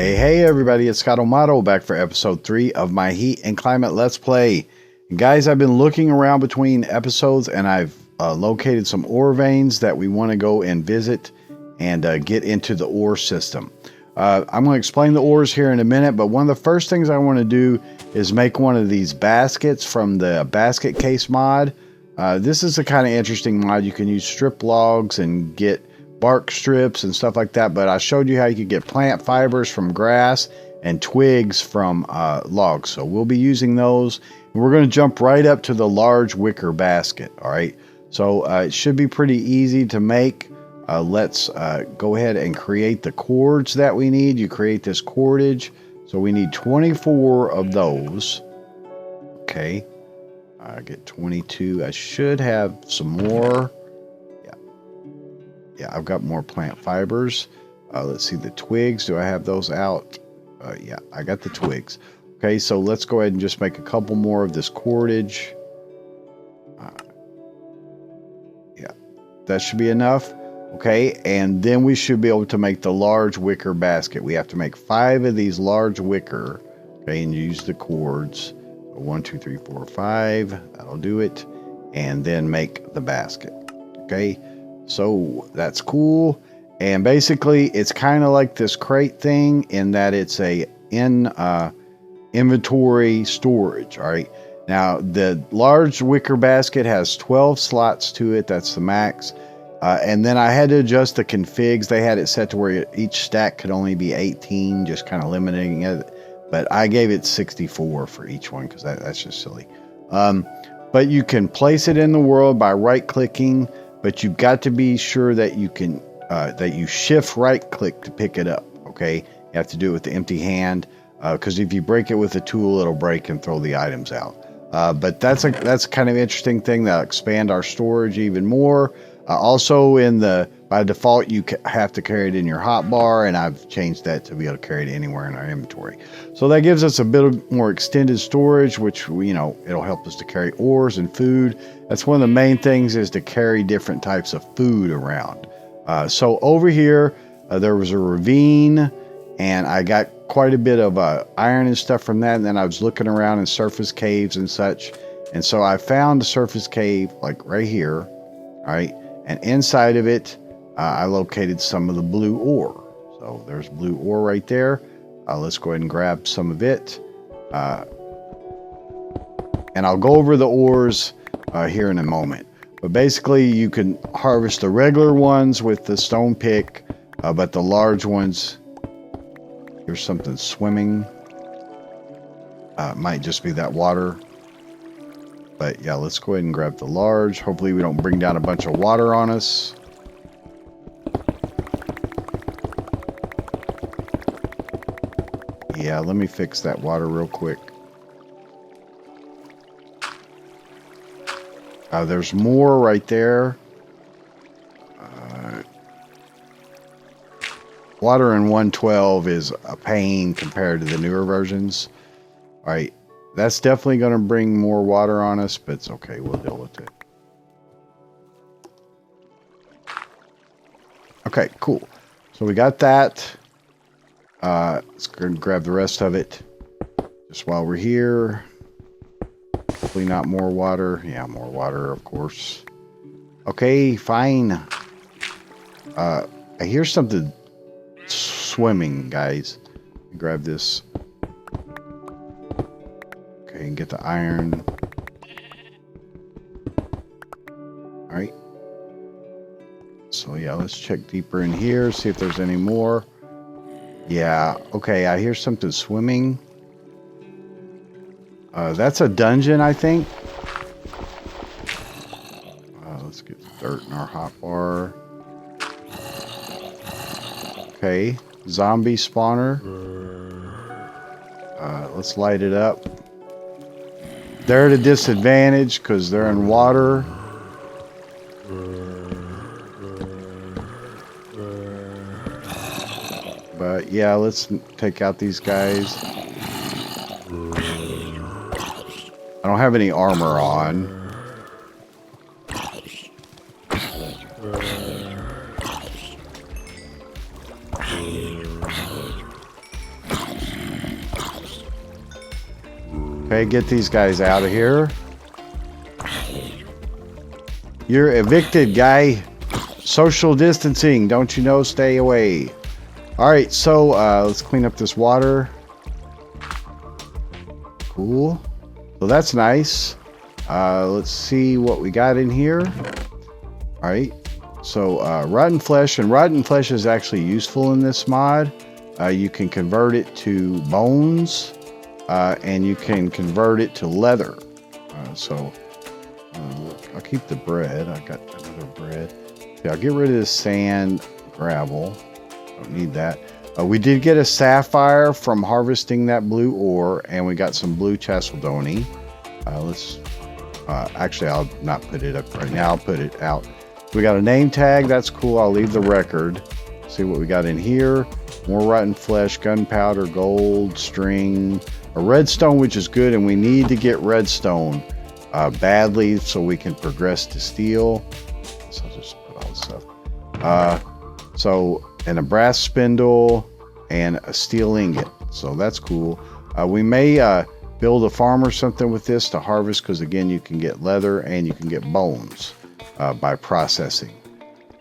Hey everybody, it's Scott O'Mato back for episode 3 of my Heat and Climate Let's Play. And guys, I've been looking around between episodes and I've located some ore veins that we want to go and visit and get into the ore system. I'm going to explain the ores here in a minute, but one of the first things I want to do is make one of these baskets from the basket case mod. This is a kind of interesting mod. You can use strip logs and get bark strips and stuff like that, but I showed you how you could get plant fibers from grass and twigs from logs, so we'll be using those. And we're going to jump right up to the large wicker basket. All right, so it should be pretty easy to make. Let's go ahead and create the cords that we need. You create this cordage, so we need 24 of those. Okay, I get 22. I should have some more. Yeah, I've got more plant fibers. Let's see the twigs. Do I have those out? Yeah, I got the twigs. Okay, so let's go ahead and just make a couple more of this cordage. Yeah, that should be enough. Okay, and then we should be able to make the large wicker basket. We have to make 5 of these large wicker. Okay, and use the cords. 1, 2, 3, 4, 5. That'll do it. And then make the basket. Okay. So that's cool. And basically it's kind of like this crate thing in that it's a inventory storage. All right, now the large wicker basket has 12 slots to it. That's the max. And then I had to adjust the configs. They had it set to where each stack could only be 18, just kind of limiting it, but I gave it 64 for each one because that's just silly. But you can place it in the world by right clicking, but you've got to be sure that you can that you shift right click to pick it up. Okay, you have to do it with the empty hand because if you break it with a tool, it'll break and throw the items out. But that's kind of interesting thing that'll expand our storage even more. Also, by default, you have to carry it in your hotbar, and I've changed that to be able to carry it anywhere in our inventory. So that gives us a bit of more extended storage, which it'll help us to carry ores and food. That's one of the main things, is to carry different types of food around. So over here, there was a ravine, and I got quite a bit of iron and stuff from that. And then I was looking around in surface caves and such, and so I found a surface cave like right here. All right, and inside of it, I located some of the blue ore. So there's blue ore right there. Let's go ahead and grab some of it. And I'll go over the ores here in a moment. But basically, you can harvest the regular ones with the stone pick, but the large ones, here's something swimming. Might just be that water. But yeah, let's go ahead and grab the large. Hopefully we don't bring down a bunch of water on us. Yeah, let me fix that water real quick. There's more right there. Water in 1.12 is a pain compared to the newer versions. All right, that's definitely going to bring more water on us, but it's okay. We'll deal with it. Okay, cool. So we got that. Let's go and grab the rest of it just while we're here. Hopefully not more water. Yeah, more water, of course. Okay, fine. I hear something swimming, guys. Grab this. Okay, and get the iron. All right. So yeah, let's check deeper in here, see if there's any more. Yeah, okay, I hear something swimming. That's a dungeon, I think. Let's get the dirt in our hotbar. Okay, zombie spawner. Let's light it up. They're at a disadvantage because they're in water. But yeah, let's take out these guys. I don't have any armor on. Okay, get these guys out of here. You're evicted, guy. Social distancing, don't you know? Stay away. All right, so let's clean up this water. Cool. So that's nice. Let's see what we got in here. All right. So rotten flesh, and rotten flesh is actually useful in this mod. You can convert it to bones, and you can convert it to leather. I'll keep the bread. I got another bread. Yeah, I'll get rid of this sand, gravel. Don't need that. We did get a sapphire from harvesting that blue ore, and we got some blue chalcedony. Actually, I'll not put it up right now. I'll put it out. We got a name tag. That's cool. I'll leave the record. See what we got in here. More rotten flesh, gunpowder, gold, string, a redstone, which is good, and we need to get redstone badly so we can progress to steel. So I'll just put all this stuff. And a brass spindle and a steel ingot. So that's cool. We may build a farm or something with this to harvest, because again, you can get leather and you can get bones by processing.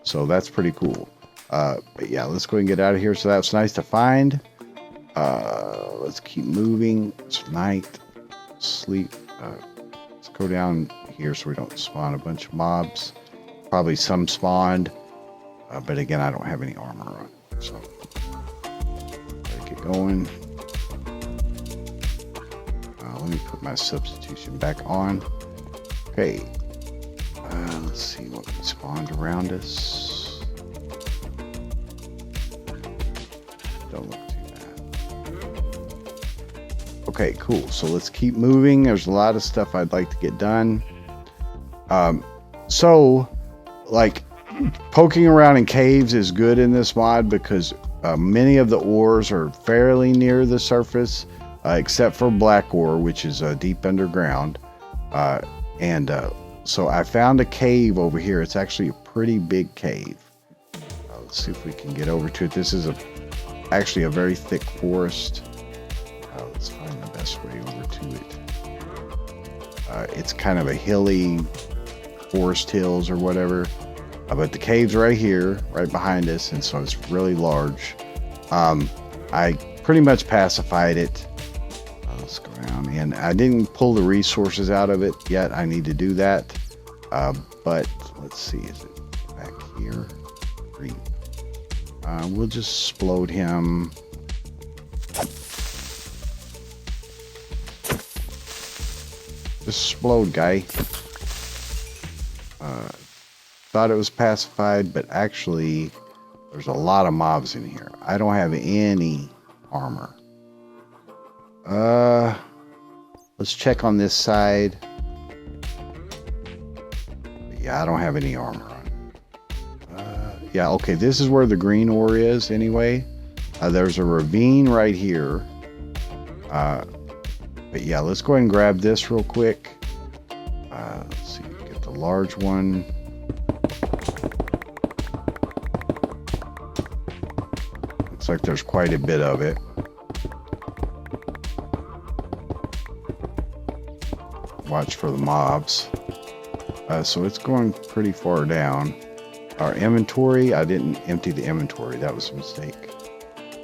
So that's pretty cool. But yeah, let's go ahead and get out of here. So that was nice to find. Let's keep moving. It's night. Sleep. Let's go down here so we don't spawn a bunch of mobs. Probably some spawned. But again, I don't have any armor on. So gotta get going. Let me put my substitution back on. Okay. Let's see what spawned around us. Don't look too bad. Okay, cool. So let's keep moving. There's a lot of stuff I'd like to get done. Poking around in caves is good in this mod, because many of the ores are fairly near the surface, except for black ore, which is deep underground. So I found a cave over here. It's actually a pretty big cave. Let's see if we can get over to it. This is actually a very thick forest. Let's find the best way over to it. It's kind of a hilly forest hills or whatever. But the cave's right here, right behind us, and so it's really large. I pretty much pacified it. Let's go down, and I didn't pull the resources out of it yet. I need to do that. But let's see, is it back here? We'll just explode him. Just explode, guy. Thought it was pacified, but actually there's a lot of mobs in here. I don't have any armor. Let's check on this side. Yeah, I don't have any armor on. Yeah, okay, this is where the green ore is anyway. There's a ravine right here. But yeah, let's go ahead and grab this real quick. Let's see, get the large one. Looks like there's quite a bit of it. Watch for the mobs. So it's going pretty far down. Our inventory, I didn't empty the inventory. That was a mistake.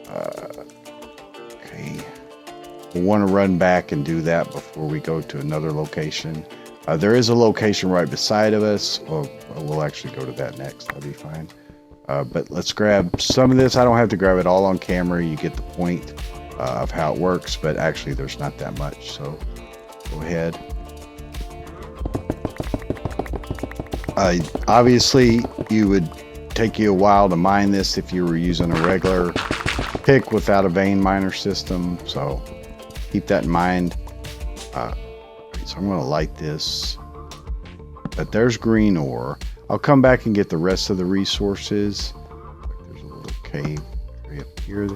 Okay. We'll want to run back and do that before we go to another location. There is a location right beside of us. Well, we'll actually go to that next. That'll be fine. But let's grab some of this. I don't have to grab it all on camera. You get the point of how it works, but actually there's not that much. So go ahead. Obviously, it would take you a while to mine this if you were using a regular pick without a vein miner system. So keep that in mind. So I'm going to light this. But there's green ore. I'll come back and get the rest of the resources. There's a little cave right up here.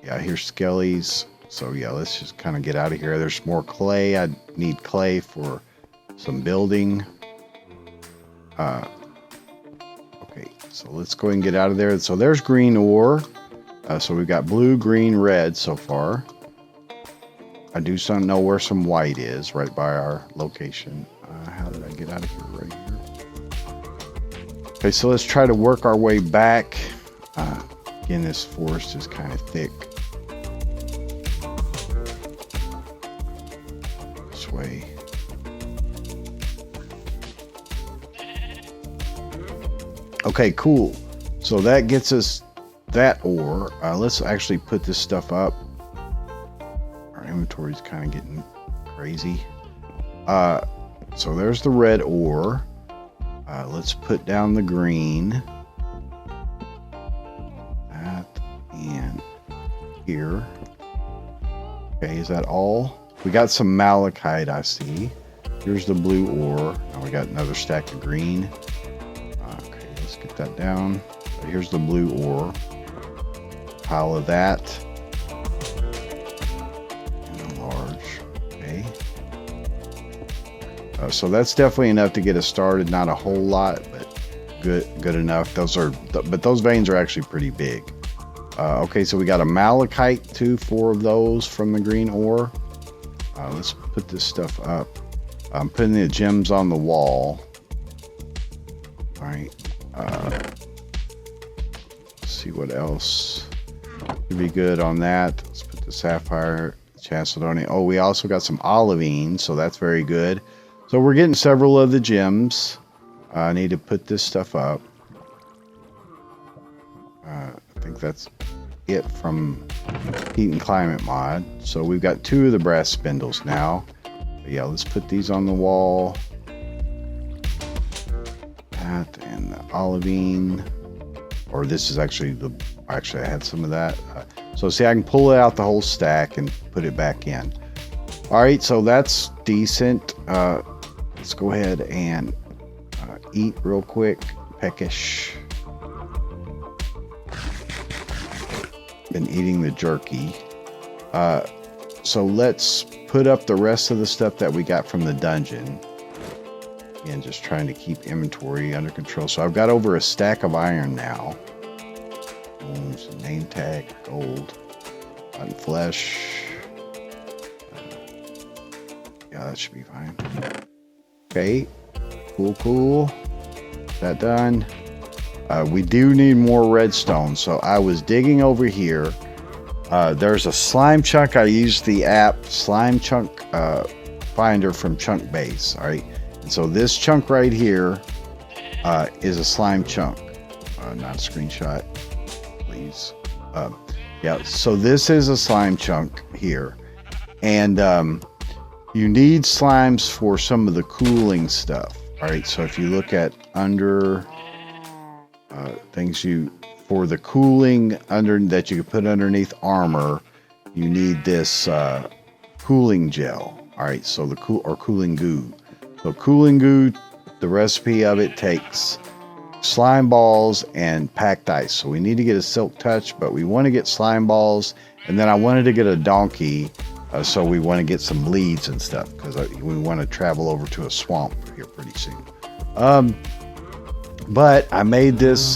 Yeah, here's skellies. So yeah, let's just kind of get out of here. There's more clay. I need clay for some building. Okay, so let's go ahead and get out of there. So there's green ore. So we've got blue, green, red so far. I do know where some white is, right by our location. How did I get out of here? Right here. Okay, so let's try to work our way back. Again, this forest is kind of thick. This way. Okay, cool. So that gets us that ore. Let's actually put this stuff up. Our inventory's kind of getting crazy. So there's the red ore. Let's put down the green. That and here. Okay, is that all? We got some malachite, I see. Here's the blue ore. Now we got another stack of green. Okay, let's get that down. Here's the blue ore. Pile of that. And a large. Okay. So that's definitely enough to get us started. Not a whole lot, but good enough. But those veins are actually pretty big. Okay, so we got a malachite too, 4 of those from the green ore. Let's put this stuff up. I'm putting the gems on the wall. All right. Let's see what else would be good on that. Let's put the sapphire, chalcedony. Oh, we also got some olivine, so that's very good. So we're getting several of the gems. I need to put this stuff up. I think that's it from heat and climate mod. So we've got 2 of the brass spindles now. But yeah, let's put these on the wall. That and the olivine. Or this is actually I had some of that. So see, I can pull it out the whole stack and put it back in. All right, so that's decent. Let's go ahead and eat real quick. Peckish. Been eating the jerky. So let's put up the rest of the stuff that we got from the dungeon. Again, just trying to keep inventory under control. So I've got over a stack of iron now. Name tag, gold, rotten flesh. Yeah, that should be fine. Okay, cool. That done. We do need more redstone, so I was digging over here. There's a slime chunk. I used the app Slime Chunk Finder from Chunk Base. All right, and so this chunk right here is a slime chunk. Not a screenshot, please. Yeah, so this is a slime chunk here, and you need slimes for some of the cooling stuff. All right, so if you look at under things for the cooling that you can put underneath armor, you need this cooling gel. All right, so the cooling goo. So cooling goo, the recipe of it takes slime balls and packed ice. So we need to get a silk touch, but we want to get slime balls, and then I wanted to get a donkey. So we want to get some leads and stuff because we want to travel over to a swamp here pretty soon. But I made this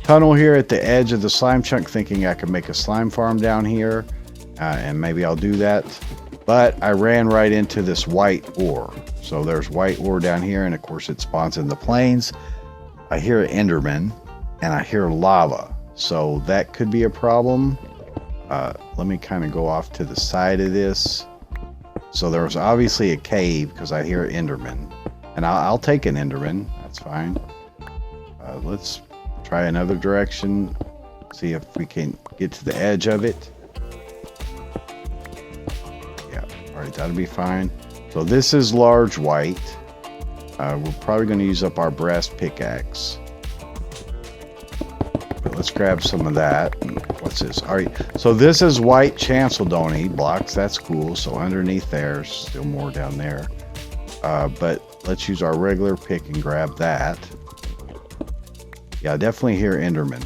tunnel here at the edge of the slime chunk thinking I could make a slime farm down here, and maybe I'll do that. But I ran right into this white ore. So there's white ore down here, and of course it spawns in the plains. I hear Enderman, and I hear lava. So that could be a problem. Let me kind of go off to the side of this. So there's obviously a cave because I hear Enderman, and I'll take an Enderman. That's fine. Let's try another direction. See if we can get to the edge of it. Yeah, all right, that'll be fine. So this is large white. We're probably going to use up our brass pickaxe. Let's grab some of that. What's this? All right, so this is white chalcedony blocks. That's cool. So underneath there's still more down there. But let's use our regular pick and grab that. Yeah, I definitely hear Enderman.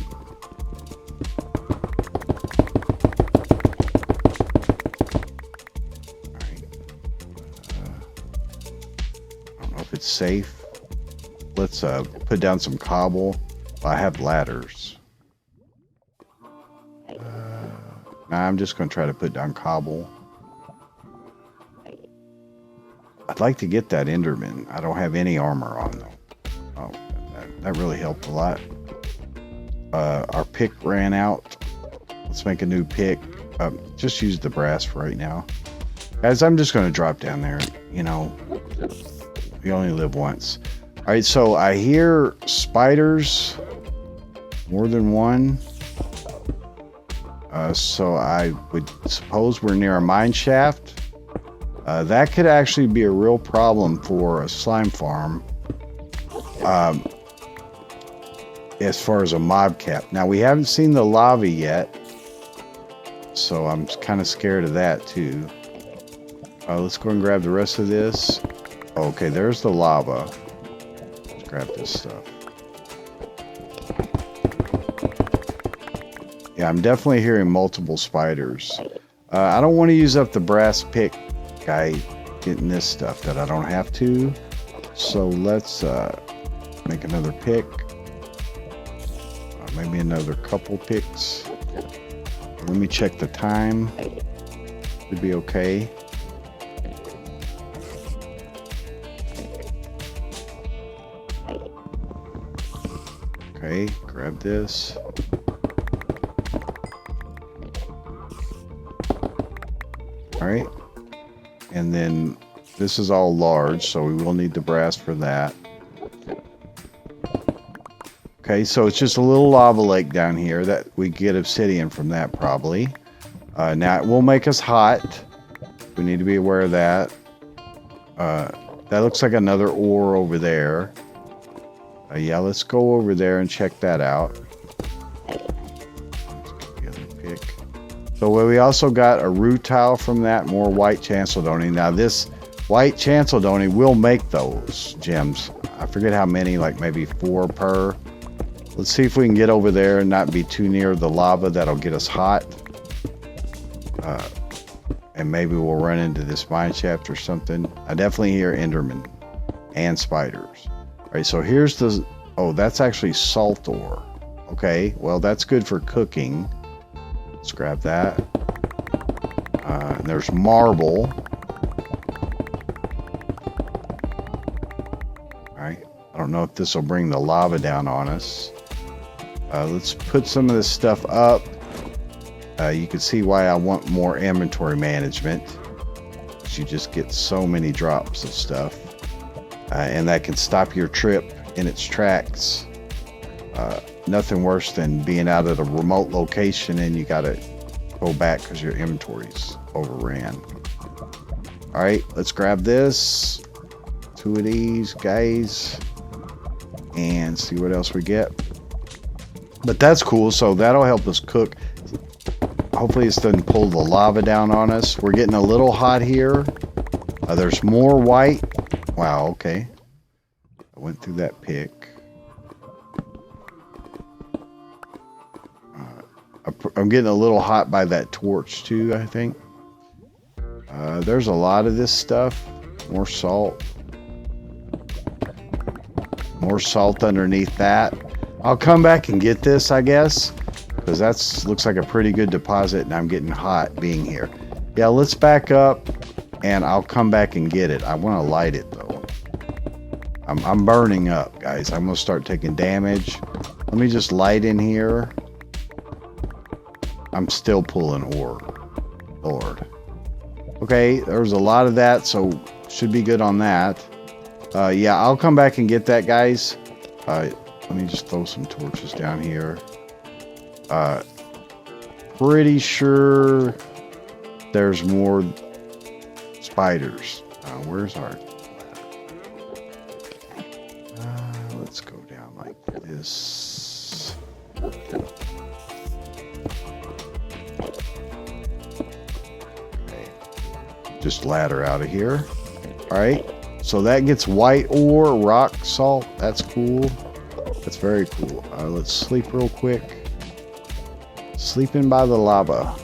All right. I don't know if it's safe. Let's put down some cobble. I have ladders. Nah, I'm just going to try to put down cobble. I'd like to get that Enderman. I don't have any armor on though. Oh, that really helped a lot. Our pick ran out. Let's make a new pick. Just use the brass for right now. Guys, I'm just going to drop down there. You know, we only live once. All right, so I hear spiders. More than one. So I would suppose we're near a mine shaft. That could actually be a real problem for a slime farm. As far as a mob cap. Now, we haven't seen the lava yet. So I'm kind of scared of that too. Let's go and grab the rest of this. Okay, there's the lava. Let's grab this stuff. Yeah, I'm definitely hearing multiple spiders. I don't want to use up the brass pick guy getting this stuff that I don't have to. So let's make another pick. Maybe another couple picks. Let me check the time. Should be okay. Okay, grab this. All right. And then this is all large, so we will need the brass for that. Okay, so it's just a little lava lake down here that we get obsidian from that probably. Now it will make us hot. We need to be aware of that. That looks like another ore over there. Yeah, let's go over there and check that out. So we also got a root tile from that, more white chalcedony. Now this white chalcedony will make those gems. I forget how many, like maybe 4 per. Let's see if we can get over there and not be too near the lava. That'll get us hot. And maybe we'll run into this mine shaft or something. I definitely hear Enderman and spiders. All right, so here's the... Oh, that's actually salt ore. Okay, well, that's good for cooking. Let's grab that. And there's marble. All right, I don't know if this will bring the lava down on us. Let's put some of this stuff up. You can see why I want more inventory management. You just get so many drops of stuff. And that can stop your trip in its tracks. Nothing worse than being out at a remote location and you gotta go back because your inventory's overran. All right, let's grab this. 2 of these guys. And see what else we get. But that's cool, so that'll help us cook. Hopefully this doesn't pull the lava down on us. We're getting a little hot here. There's more white. Wow, okay. I went through that pick. I'm getting a little hot by that torch too, I think. There's a lot of this stuff. More salt. More salt underneath that. I'll come back and get this, I guess, because that looks like a pretty good deposit, and I'm getting hot being here. Yeah, let's back up, and I'll come back and get it. I want to light it, though. I'm burning up, guys. I'm going to start taking damage. Let me just light in here. I'm still pulling ore. Lord. Okay, there's a lot of that, so should be good on that. Yeah, I'll come back and get that, guys. Let me just throw some torches down here. Pretty sure there's more spiders. Where's our... let's go down like this. Okay. Just ladder out of here. All right. So that gets white ore, rock salt. That's cool. That's very cool. Let's sleep real quick. Sleeping by the lava.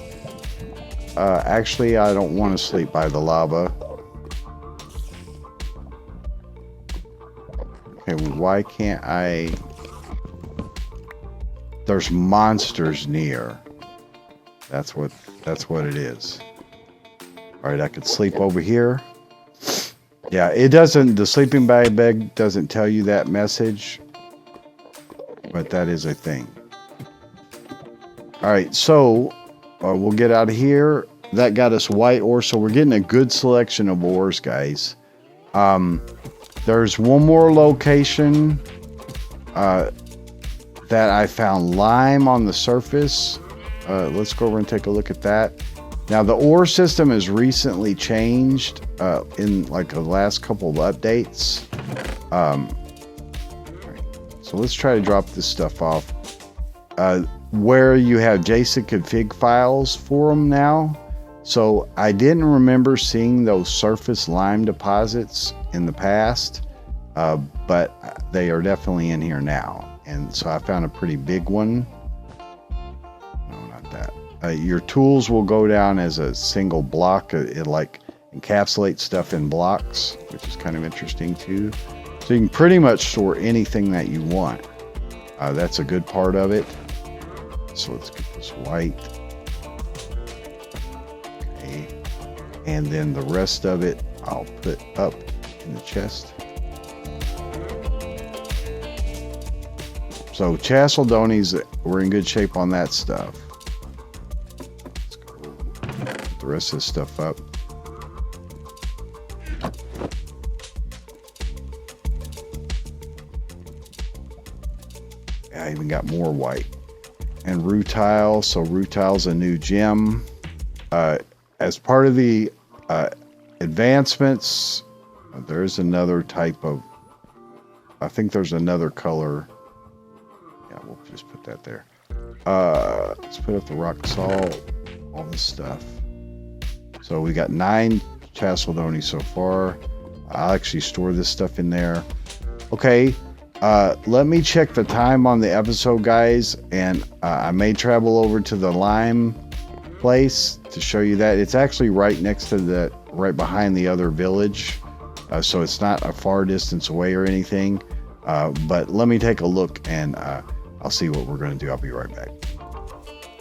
Actually, I don't want to sleep by the lava. Okay, why can't I... There's monsters near. That's what it is. All right, I could sleep over here. Yeah, it doesn't, the sleeping bag doesn't tell you that message, but that is a thing. All right, so we'll get out of here. That got us white ore, so we're getting a good selection of ores, guys. There's one more location that I found lime on the surface. Let's go over and take a look at that. Now, the ore system has recently changed in like the last couple of updates. So let's try to drop this stuff off. Where you have JSON config files for them now. So I didn't remember seeing those surface lime deposits in the past, but they are definitely in here now. And so I found a pretty big one. No, not that. Your tools will go down as a single block. It like encapsulates stuff in blocks, which is kind of interesting too. So you can pretty much store anything that you want. That's a good part of it. So let's get this white. Okay. And then the rest of it, I'll put up in the chest. So Chalcedonies, we're in good shape on that stuff. Let's go put the rest of this stuff up. I even got more white. And rutile, so rutile's a new gem. As part of the advancements, there's another type of, I think there's another color. Yeah, we'll just put that there. Let's put up the rock salt, all this stuff. So we got 9 Chalcedonies so far. I'll actually store this stuff in there. Okay. Let me check the time on the episode, guys, and I may travel over to the lime place to show you that. It's actually right next to the, right behind the other village, so it's not a far distance away or anything, but let me take a look and I'll see what we're going to do. I'll be right back.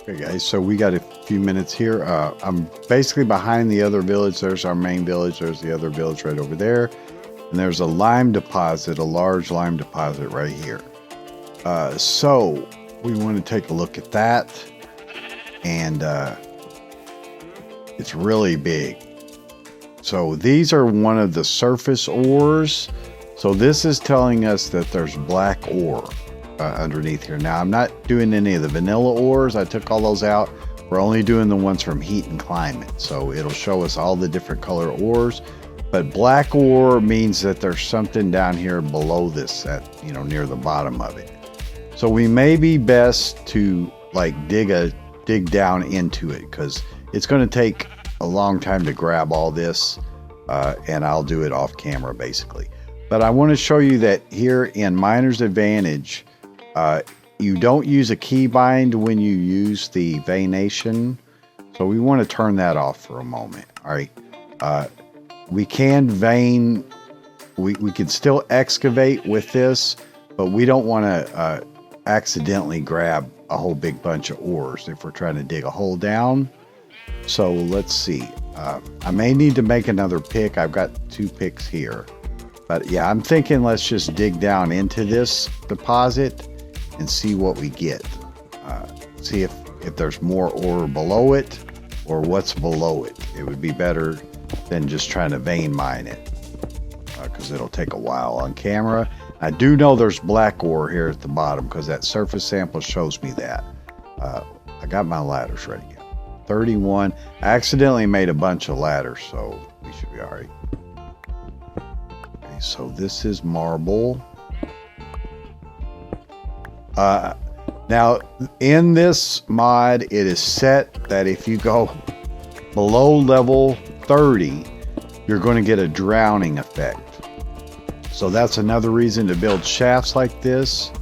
Okay, guys, so we got a few minutes here. I'm basically behind the other village. There's our main village. There's the other village right over there. And there's a lime deposit, a large lime deposit right here. So we want to take a look at that. And it's really big. So these are one of the surface ores. So this is telling us that there's black ore underneath here. Now, I'm not doing any of the vanilla ores. I took all those out. We're only doing the ones from heat and climate. So it'll show us all the different color ores. But black ore means that there's something down here below this, at, you know, near the bottom of it. So we may be best to like dig down into it, because it's going to take a long time to grab all this, and I'll do it off camera basically. But I want to show you that here in Miner's Advantage, you don't use a keybind when you use the veination. So we want to turn that off for a moment. All right. We can vein, we can still excavate with this, but we don't want to accidentally grab a whole big bunch of ores if we're trying to dig a hole down. So let's see. I may need to make another pick. I've got 2 picks here. But yeah, I'm thinking let's just dig down into this deposit and see what we get. See if there's more ore below it or what's below it. It would be better than just trying to vein mine it, because it'll take a while on camera. I do know there's black ore here at the bottom because that surface sample shows me that. I got my ladders ready. 31. I accidentally made a bunch of ladders, so we should be all right. Okay, so this is marble. Now, in this mod, it is set that if you go below level 30, you're going to get a drowning effect. So that's another reason to build shafts like this.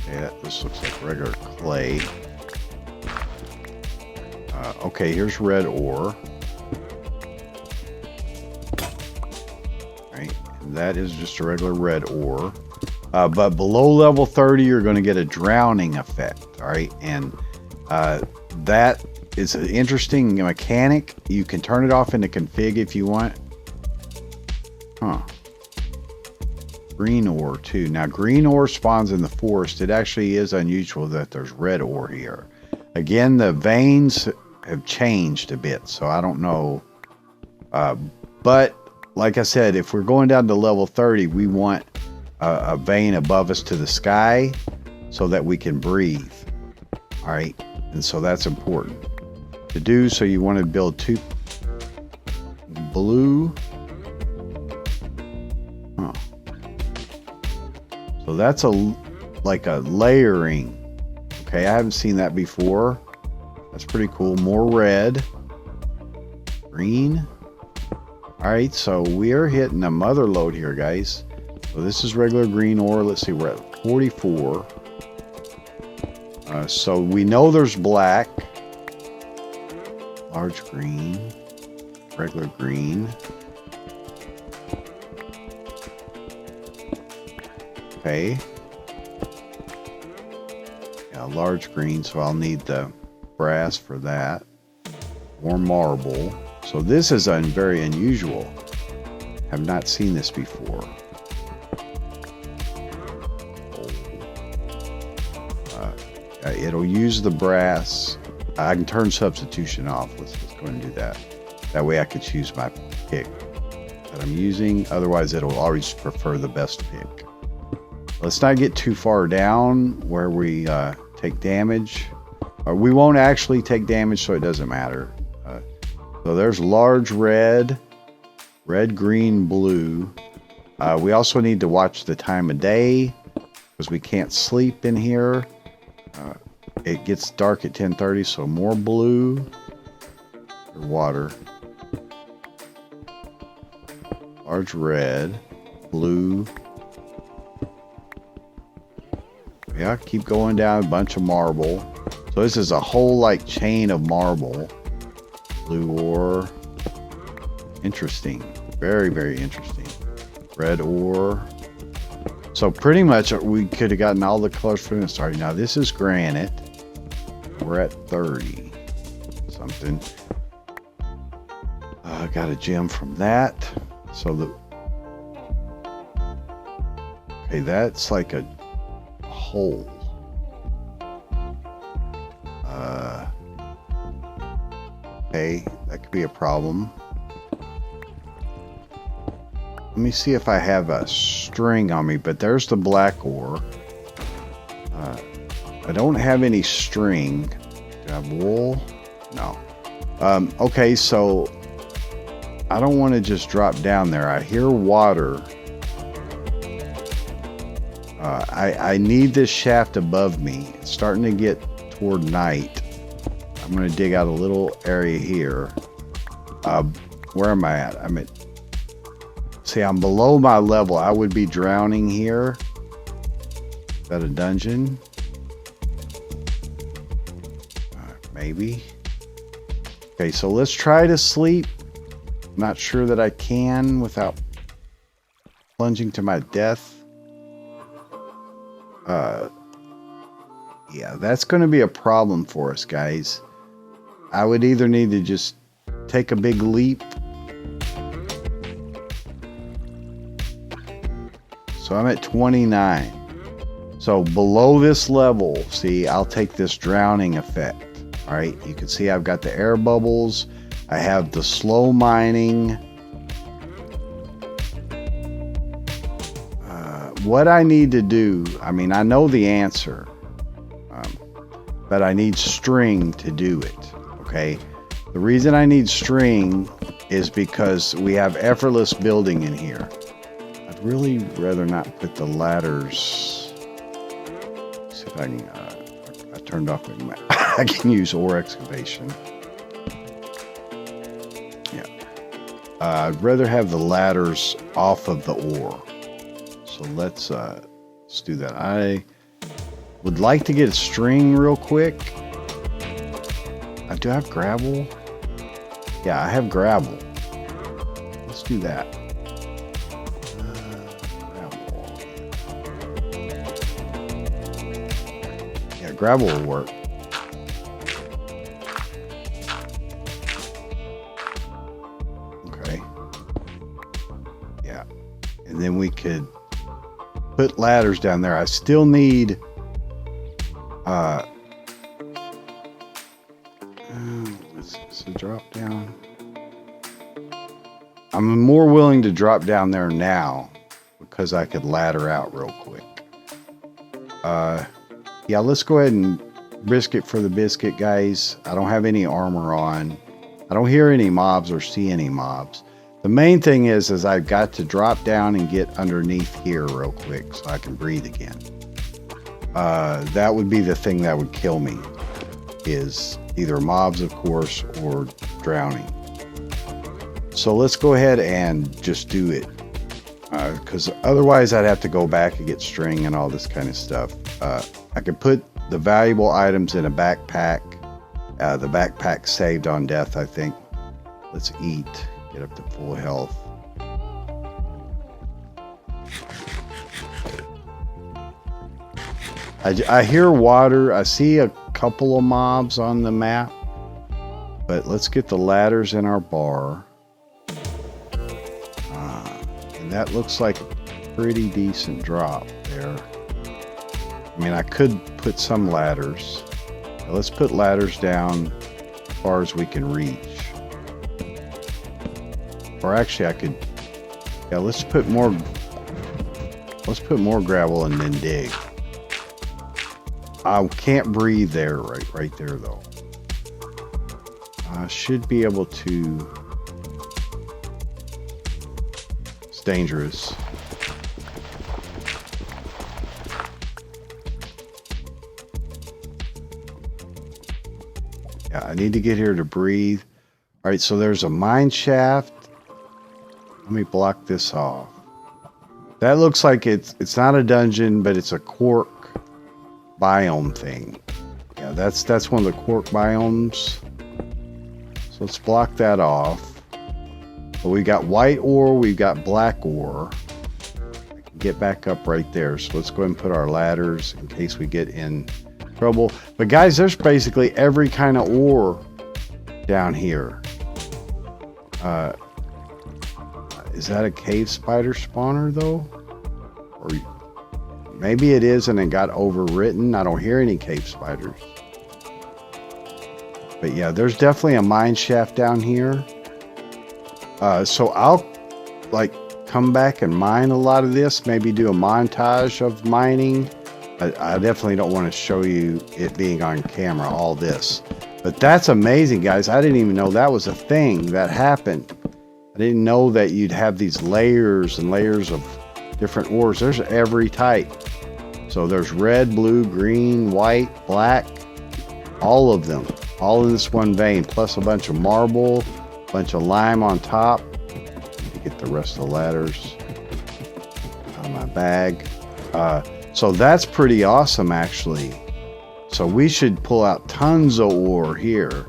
Yeah, this looks like regular clay. Okay, here's red ore. Right, and that is just a regular red ore. But below level 30, you're going to get a drowning effect. All right, and that is an interesting mechanic. You can turn it off into config if you want. Huh. Green ore too. Now green ore spawns in the forest. It actually is unusual that there's red ore here. Again, the veins have changed a bit, so I don't know. But like I said, if we're going down to level 30, we want a vein above us to the sky so that we can breathe. All right, and so that's important to do. So you want to build 2 blue. Huh. So that's like a layering. Okay, I haven't seen that before. That's pretty cool. More red, green. All right, so we are hitting a Motherlode here, guys. So this is regular green ore. Let's see, we're at 44. So we know there's black, large green, regular green. Okay. Yeah, large green, so I'll need the brass for that. More marble. So this is very unusual. Have not seen this before. It'll use the brass. I can turn substitution off. Let's go ahead and do that. That way I could choose my pick that I'm using. Otherwise, it'll always prefer the best pick. Let's not get too far down where we take damage. We won't actually take damage, so it doesn't matter. So there's large red, green, blue. We also need to watch the time of day because we can't sleep in here. It gets dark at 10:30, so more blue or water. Large red, blue. Yeah, keep going down, a bunch of marble. So this is a whole like chain of marble. Blue ore. Interesting. Very, very interesting. Red ore. So pretty much we could have gotten all the colors from the start. Now this is granite. We're at 30 something. I got a gem from that. So okay, that's like a hole. Okay, that could be a problem. Let me see if I have a string on me, but there's the black ore. I don't have any string. Do I have wool? No. Okay, so I don't want to just drop down there. I hear water. I need this shaft above me. It's starting to get toward night. I'm going to dig out a little area here. Where am I at? I'm at... See, I'm below my level. I would be drowning here. Is that a dungeon? Maybe. Okay, so let's try to sleep. I'm not sure that I can without plunging to my death. Yeah, that's going to be a problem for us, guys. I would either need to just take a big leap. So I'm at 29. So below this level, see, I'll take this drowning effect. All right, you can see I've got the air bubbles. I have the slow mining. What I need to do, I mean, I know the answer, but I need string to do it, okay? The reason I need string is because we have effortless building in here. I'd really rather not put the ladders. Let's see if I can, I turned off my, I can use ore excavation. Yeah. I'd rather have the ladders off of the ore. So let's do that. I would like to get a string real quick. Do I have gravel? Yeah, I have gravel. Let's do that. Gravel. Yeah, gravel will work. Okay. Yeah. And then we could put ladders down there. I still need let's drop down. I'm more willing to drop down there now because I could ladder out real quick. Yeah, let's go ahead and risk it for the biscuit, guys. I don't have any armor on. I don't hear any mobs or see any mobs. The main thing is I've got to drop down and get underneath here real quick so I can breathe again. That would be the thing that would kill me, is either mobs, of course, or drowning. So let's go ahead and just do it, because otherwise I'd have to go back and get string and all this kind of stuff. I could put the valuable items in a backpack. The backpack saved on death, I think. Let's eat. Get up to full health. I hear water. I see a couple of mobs on the map. But let's get the ladders in our bar. And that looks like a pretty decent drop there. I mean, I could put some ladders. Let's put ladders down as far as we can reach. Or actually I could, yeah, let's put more gravel and then dig. I can't breathe there, right there though. I should be able to, it's dangerous. Yeah, I need to get here to breathe. All right, so there's a mine shaft. Let me block this off. That looks like it's not a dungeon, but it's a quark biome thing. Yeah, that's one of the quark biomes. So let's block that off. But we got white ore, we've got black ore. I can get back up right there. So let's go ahead and put our ladders in case we get in trouble. But guys, there's basically every kind of ore down here. Is that a cave spider spawner though? Or maybe it is and it got overwritten. I don't hear any cave spiders. But yeah, there's definitely a mine shaft down here. So I'll like come back and mine a lot of this. Maybe do a montage of mining. I definitely don't want to show you it being on camera, all this. But that's amazing, guys. I didn't even know that was a thing that happened. I didn't know that you'd have these layers and layers of different ores. There's every type. So there's red, blue, green, white, black, all of them, all in this one vein, plus a bunch of marble, a bunch of lime on top. Let me get the rest of the ladders out of my bag. So that's pretty awesome, actually. So we should pull out tons of ore here.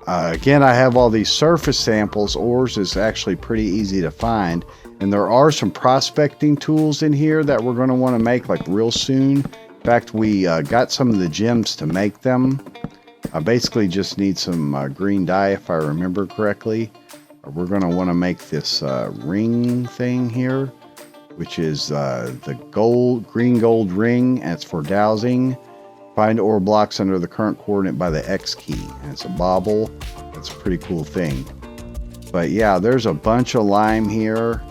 Again, I have all these surface samples. Ores is actually pretty easy to find. And there are some prospecting tools in here that we're going to want to make like real soon. In fact, we got some of the gems to make them. I basically just need some green dye, if I remember correctly. We're going to want to make this ring thing here, which is the green gold ring, and it's for dowsing. Find ore blocks under the current coordinate by the X key, and it's a bauble. That's a pretty cool thing. But yeah, there's a bunch of lime here,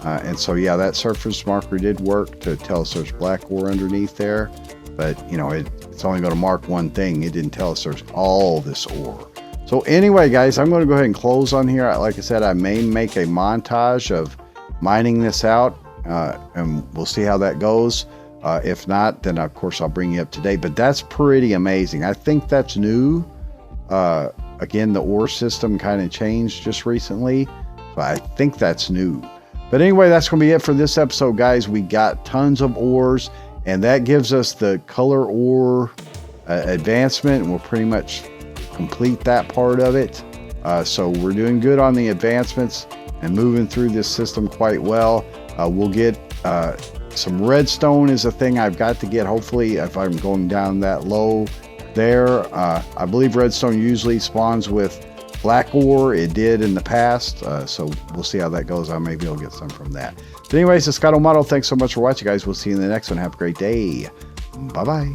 and so yeah, that surface marker did work to tell us there's black ore underneath there. But you know, it's only going to mark one thing. It didn't tell us there's all this ore. So anyway, guys, I'm going to go ahead and close on here. Like I said, I may make a montage of mining this out. And we'll see how that goes. If not, then of course I'll bring you up to date. But that's pretty amazing. I think that's new. Again, the ore system kind of changed just recently. So I think that's new. But anyway, that's going to be it for this episode, guys. We got tons of ores, and that gives us the color ore advancement. And we'll pretty much complete that part of it. So we're doing good on the advancements and moving through this system quite well. We'll get some redstone is a thing I've got to get, hopefully, if I'm going down that low there. I believe redstone usually spawns with black ore. It did in the past, so we'll see how that goes. Maybe I'll get some from that. But anyways, it's Scott O'Motto. Thanks so much for watching, guys. We'll see you in the next one. Have a great day. Bye-bye.